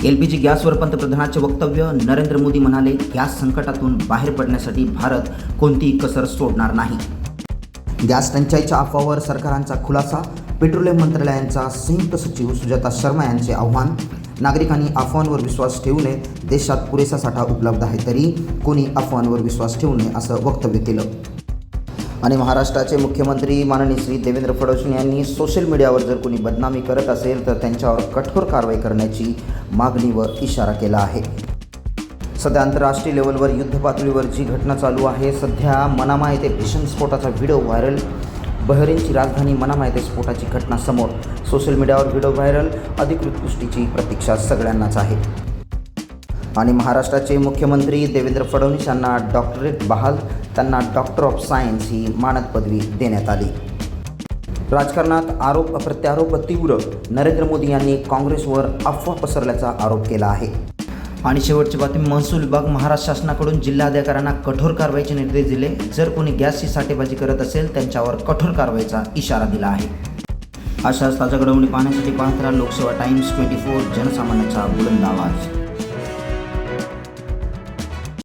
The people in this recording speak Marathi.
LPG गॅसवर पंतप्रधानांचे वक्तव्य. नरेंद्र मोदी म्हणाले, गॅस संकटातून बाहेर पडण्यासाठी भारत कोणतीही कसर सोडणार नाही. गॅस टंचाईच्या अफवावर सरकारांचा खुलासा. पेट्रोलियम मंत्रालयाचा संयुक्त सचिव सुजाता शर्मा यांचे आव्हान. नागरिकांनी अफवांवर विश्वास ठेवू नये. देशात पुरेसा साठा उपलब्ध आहे तरी कोणी अफवांवर विश्वास ठेवू नये असं वक्तव्य केलं. आणि महाराष्ट्राचे मुख्यमंत्री माननीय श्री देवेंद्र फडणवीस यांनी सोशल मीडियावर जर कोणी बदनामी करत असेल तर त्यांच्यावर कठोर कारवाई करण्याची मागणी व इशारा केला आहे. सध्या आंतरराष्ट्रीय लेवलवर युद्ध पातळीवर जी घटना चालू आहे, सध्या मनामा येथे भीषण स्फोटाचा व्हिडिओ व्हायरल. बहरीनची राजधानी मनामा येथे स्फोटाची घटना समोर. सोशल मीडियावर व्हिडिओ व्हायरल. अधिकृत पुष्टीची प्रतीक्षा सगळ्यांनाच आहे. आणि महाराष्ट्राचे मुख्यमंत्री देवेंद्र फडणवीस यांना डॉक्टरेट बहाल. त्यांना डॉक्टर ऑफ सायन्स ही मानद पदवी देण्यात आली. राजकारणात आरोप प्रत्यारोप तीव्र. नरेंद्र मोदी यांनी काँग्रेसवर अफवा पसरल्याचा आरोप केला आहे. आणि शेवटची बातमी. महसूल विभाग महाराष्ट्र शासनाकडून जिल्हाधिकाऱ्यांना कठोर कारवाईचे निर्देश दिले. जर कोणी गॅसची साठेबाजी करत असेल त्यांच्यावर कठोर कारवाईचा इशारा दिला आहे. अशाच ताज्या घडामोडी पाहण्यासाठी पाहत राहा लोकसेवा टाइम्स 24, जनसामान्याचा बुलंद आवाज.